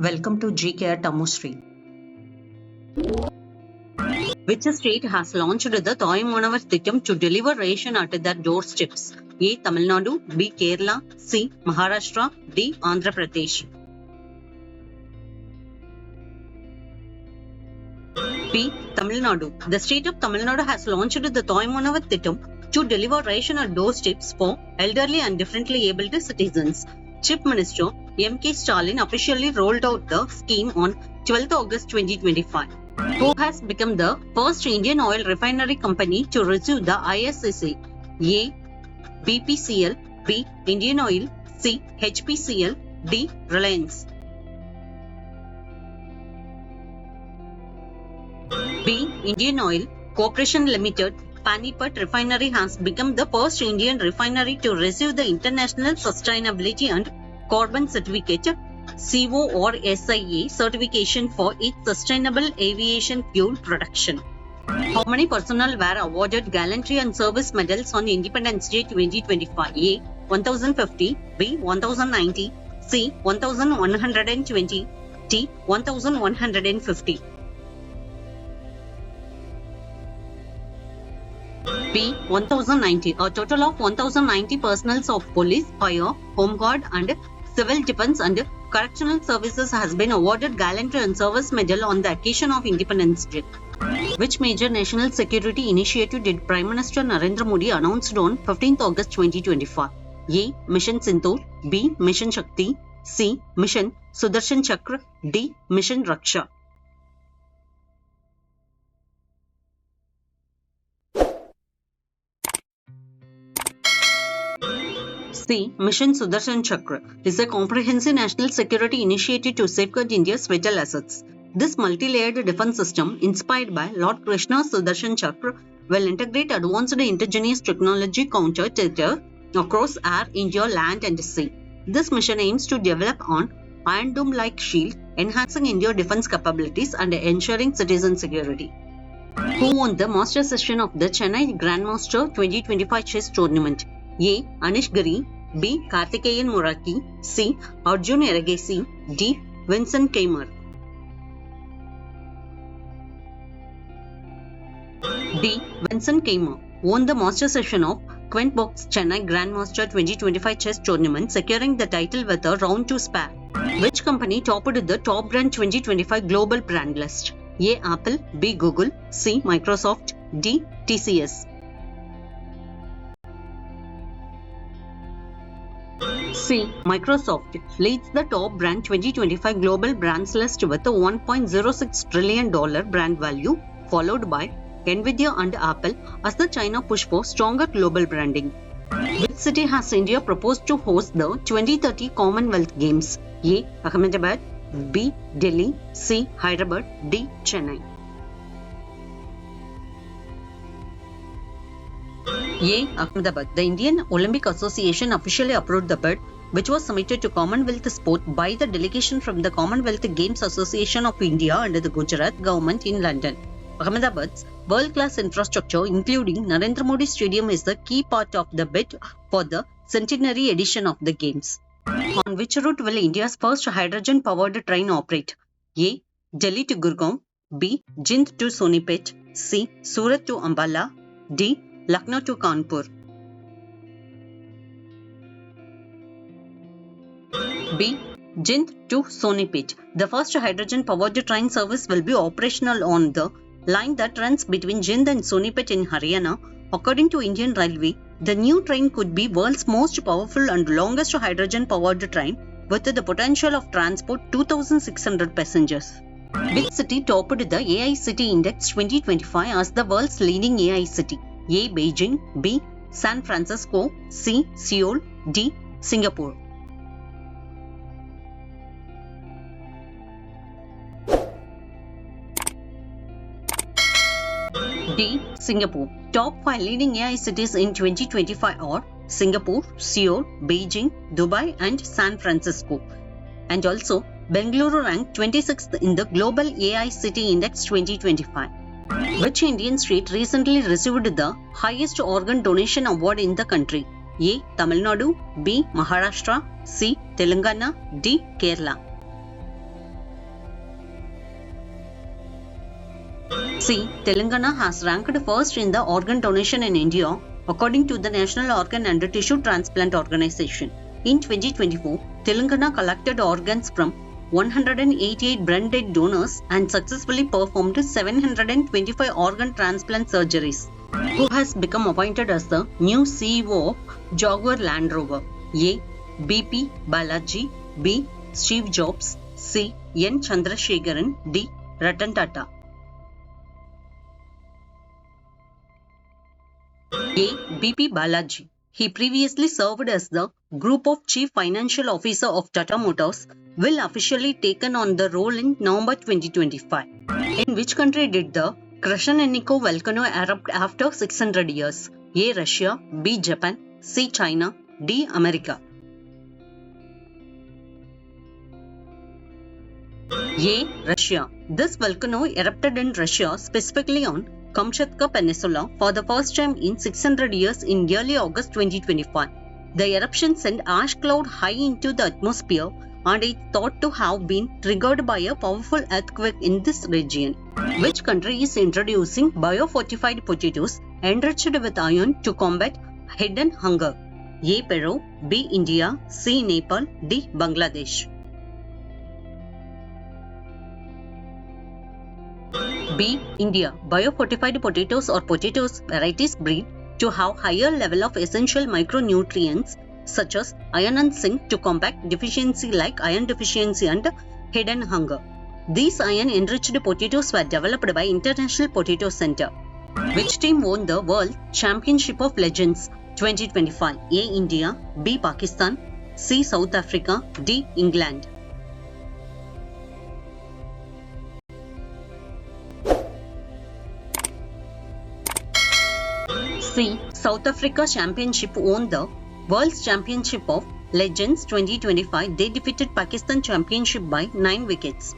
Welcome to GK at Tamosri. Which state has launched the Toy Monavar Thittam to deliver ration at their doorsteps? A. Tamil Nadu, B. Kerala, C. Maharashtra, D. Andhra Pradesh. B. Tamil Nadu. The state of Tamil Nadu has launched the Toy Monavar Thittam to deliver ration at doorsteps for elderly and differently abled citizens. Chief Minister M.K. Stalin officially rolled out the scheme on 12th August 2025. Who has become the first Indian oil refinery company to receive the ISSA? A. BPCL, B. Indian Oil, C. HPCL, D. Reliance. B. Indian Oil Corporation Limited, Panipat Refinery has become the first Indian refinery to receive the International Sustainability and Carbon Certificate (CO or SIA) certification for its sustainable aviation fuel production. How many personnel were awarded gallantry and service medals on Independence Day 2025? A. 1050, B. 1090, C. 1120, D. 1150. B. 1090. A total of 1090 personnel of police, fire, home guard and civil defense and correctional services has been awarded gallantry and service medal on the occasion of Independence Day. Which major national security initiative did Prime Minister Narendra Modi announced on 15th August 2025? A. Mission Sindoor, B. Mission Shakti, C. Mission Sudarshan Chakra, D. Mission Raksha. C. Mission Sudarshan Chakra is a comprehensive national security initiative to safeguard India's vital assets. This multi-layered defense system, inspired by Lord Krishna's Sudarshan Chakra, will integrate advanced indigenous technology counter-terror across air, India, land and sea. This mission aims to develop an Iron Dome-like shield, enhancing India's defense capabilities and ensuring citizen security. Who won the master session of the Chennai Grandmaster 2025 Chess Tournament? A. Anish Giri, B. Karthikeyan Muraki, C. Arjun Eragesi, D. Vincent Keimer. D. Vincent Keimer won the master session of Quint Box Chennai Grandmaster 2025 Chess Tournament, securing the title with a round 2 spare. Which company topped the Top Brand 2025 Global Brand List? A. Apple, B. Google, C. Microsoft, D. TCS. C. Microsoft leads the Top Brand 2025 Global Brands list with a $1.06 trillion brand value, followed by Nvidia and Apple as the China push for stronger global branding. Which city has India proposed to host the 2030 Commonwealth Games? A. Ahmedabad, B. Delhi, C. Hyderabad, D. Chennai. A. Ahmedabad. The Indian Olympic Association officially approved the bid, which was submitted to Commonwealth Sport by the delegation from the Commonwealth Games Association of India under the Gujarat government in London. Ahmedabad's world-class infrastructure, including Narendra Modi Stadium, is the key part of the bid for the centenary edition of the Games. On which route will India's first hydrogen-powered train operate? A. Delhi to Gurgaon, B. Jind to Sonipet, C. Surat to Ambala, D. Lucknow to Kanpur. B. Jind to Sonipet. The first hydrogen-powered train service will be operational on the line that runs between Jind and Sonipet in Haryana. According to Indian Railway, the new train could be world's most powerful and longest hydrogen-powered train with the potential of transport 2,600 passengers. Which city topped the AI City Index 2025 as the world's leading AI city? A. Beijing, B. San Francisco, C. Seoul, D. Singapore. D. Singapore. Top 5 leading AI cities in 2025 are Singapore, Seoul, Beijing, Dubai and San Francisco. And also, Bengaluru ranked 26th in the Global AI City Index 2025. Which Indian state recently received the highest organ donation award in the country? A. Tamil Nadu, B. Maharashtra, C. Telangana, D. Kerala. C. Telangana has ranked first in the organ donation in India according to the National Organ and Tissue Transplant Organization. In 2024, Telangana collected organs from 188 brain-dead donors and successfully performed 725 organ transplant surgeries. Who has become appointed as the new CEO of Jaguar Land Rover? A. B.P. Balaji, B. Steve Jobs, C. N. Chandrasekharan, D. Ratan Tata. A. B.P. Balaji. He previously served as the Group of Chief Financial Officer of Tata Motors, will officially taken on the role in November 2025. In which country did the Krashenenniko volcano erupt after 600 years? A. Russia, B. Japan, C. China, D. America. A. Russia. This volcano erupted in Russia, specifically on Kamchatka Peninsula, for the first time in 600 years in early August 2025. The eruption sent ash cloud high into the atmosphere and is thought to have been triggered by a powerful earthquake in this region. Which country is introducing biofortified potatoes enriched with iron to combat hidden hunger? A. Peru, B. India, C. Nepal, D. Bangladesh. B. India. Biofortified potatoes or potatoes varieties breed to have higher level of essential micronutrients such as iron and zinc to combat deficiency like iron deficiency and hidden hunger. These iron-enriched potatoes were developed by International Potato Center. Which team won the World Championship of Legends 2025? A. India, B. Pakistan, C. South Africa, D. England. C. South Africa Championship won the World Championship of Legends 2025. They defeated Pakistan Championship by 9 wickets.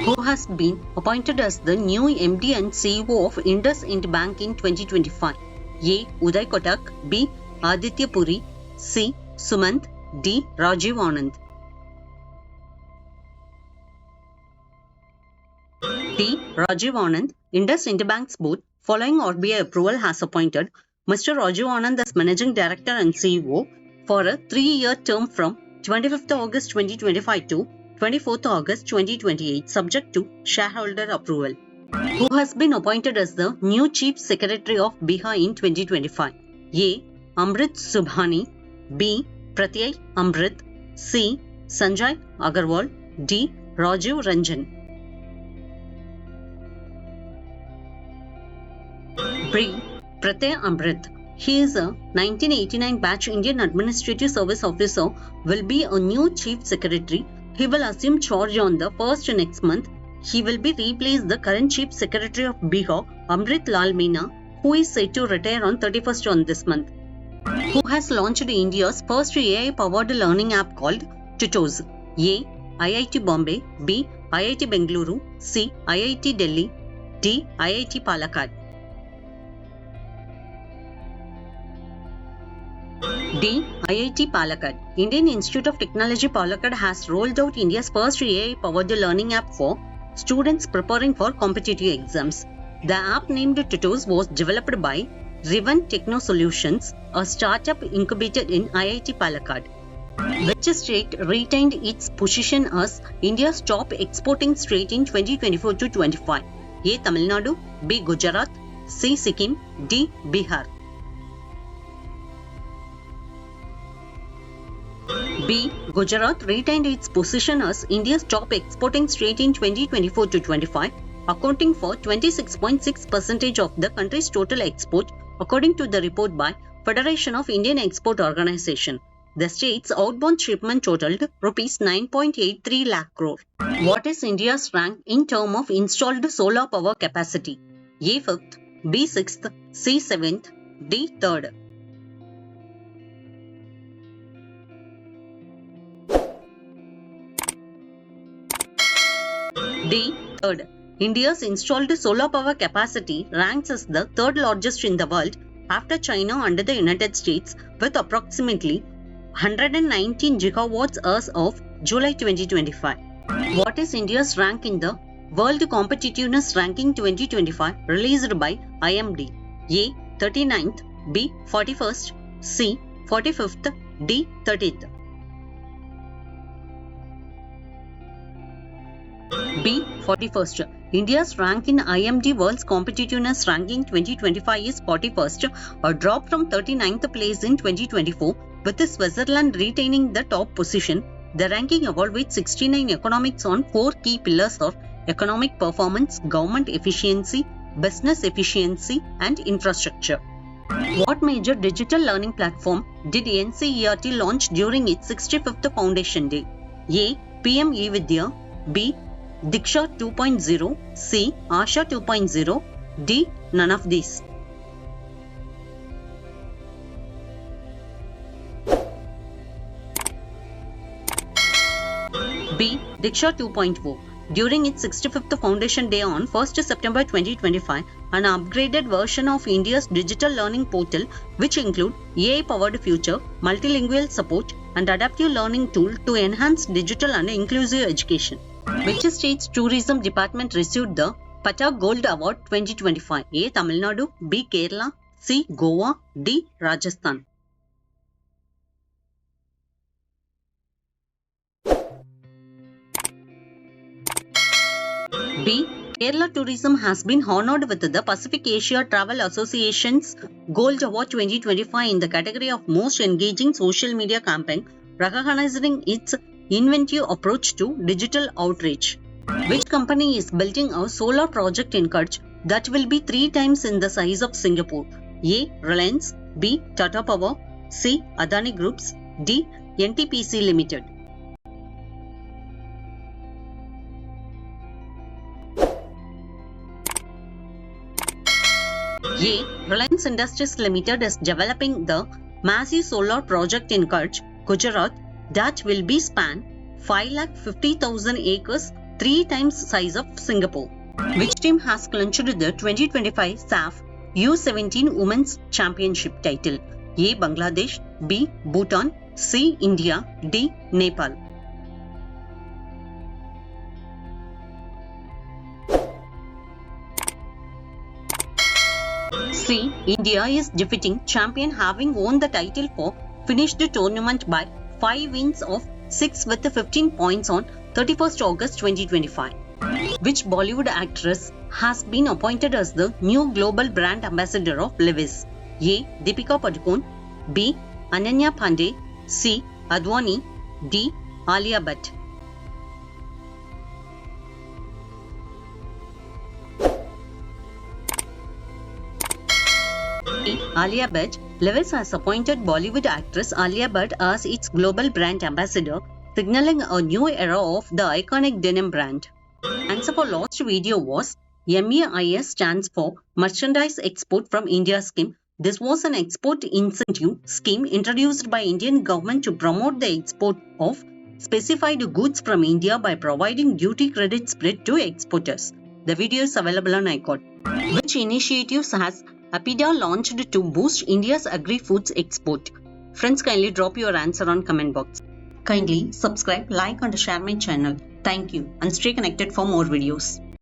Who has been appointed as the new MD and CEO of IndusInd Bank in 2025? A. Uday Kotak, B. Aditya Puri, C. Sumant, D. Rajiv Anand. D. Rajiv Anand. IndusInd Bank's board, following RBI approval, has appointed Mr. Rajiv Anand as Managing Director and CEO for a 3-year term from 25th August 2025 to 24th August 2028, subject to shareholder approval. Who has been appointed as the new Chief Secretary of Bihar in 2025? A. Amrit Subhani, B. Pratyay Amrit, C. Sanjay Agarwal, D. Rajiv Ranjan. B. Pratyay Amrit. He is a 1989 batch Indian Administrative Service Officer, will be a new Chief Secretary. He will assume charge on the 1st next month. He will be replaced the current Chief Secretary of Bihar, Amrit Lal Meena, who is set to retire on 31st on this month. Who has launched India's first AI-powered learning app called Tutos? A. IIT Bombay, B. IIT Bengaluru, C. IIT Delhi, D. IIT Palakkad. D. IIT Palakkad. Indian Institute of Technology Palakkad has rolled out India's first AI-powered learning app for students preparing for competitive exams. The app named Tutos was developed by Riven Techno Solutions, a startup incubated in IIT Palakkad. Which state retained its position as India's top exporting state in 2024 to 25? A. Tamil Nadu, B. Gujarat, C. Sikkim, D. Bihar. B. Gujarat retained its position as India's top exporting state in 2024 to 25, accounting for 26.6% of the country's total export, according to the report by Federation of Indian Export Organization. The state's outbound shipment totaled Rs 9.83 lakh crore. What is India's rank in terms of installed solar power capacity? A. 5th, B. 6th, C. 7th, D. 3rd. D. 3rd. India's installed solar power capacity ranks as the 3rd largest in the world after China and the United States, with approximately 119 gigawatts as of July 2025. What is India's rank in the World Competitiveness Ranking 2025 released by IMD. A. 39th, B. 41st, C. 45th, D. 30th. B. 41st. India's rank in IMD World's Competitiveness Ranking 2025 is 41st, a drop from 39th place in 2024, with Switzerland retaining the top position. The ranking evaluates 69 economics on 4 key pillars of economic performance, government efficiency, business efficiency, and infrastructure. What major digital learning platform did NCERT launch during its 65th Foundation Day? A. PM eVidya, B. Diksha 2.0, C. Asha 2.0, D. None of these. B. Diksha 2.0. During its 65th Foundation Day on 1st September 2025, an upgraded version of India's digital learning portal, which include AI-powered future, multilingual support, and adaptive learning tool to enhance digital and inclusive education. Which state's tourism department received the Pata Gold Award 2025? A. Tamil Nadu, B. Kerala, C. Goa, D. Rajasthan. B. Kerala Tourism has been honored with the Pacific Asia Travel Association's Gold Award 2025 in the category of Most Engaging Social Media Campaign, recognizing its inventive approach to digital outreach. Which company is building a solar project in Kutch that will be 3 times in the size of Singapore? A. Reliance, B. Tata Power, C. Adani Groups, D. NTPC Limited. A. Reliance Industries Limited is developing the massive solar project in Kutch, Gujarat, that will be span 550,000 acres, 3 times size of Singapore. Which team has clinched the 2025 SAF U17 Women's Championship title? A. Bangladesh, B. Bhutan, C. India, D. Nepal. C. India is defeating champion, having won the title for finished tournament by 5 wins of 6 with 15 points on 31st August 2025. Which Bollywood actress has been appointed as the new global brand ambassador of Levi's? A. Deepika Padukone, B. Ananya Pandey, C. Advani, D. Alia Bhatt. Alia Bhatt. Levi's has appointed Bollywood actress Alia Bhatt as its global brand ambassador, signaling a new era of the iconic denim brand. Answer for last video was MEIS stands for Merchandise Export from India scheme. This was an export incentive scheme introduced by Indian government to promote the export of specified goods from India by providing duty credit spread to exporters. The video is available on iQuod. Which initiatives has APIDA launched to boost India's agri-foods export? Friends, kindly drop your answer on comment box. Kindly subscribe, like and share my channel. Thank you and stay connected for more videos.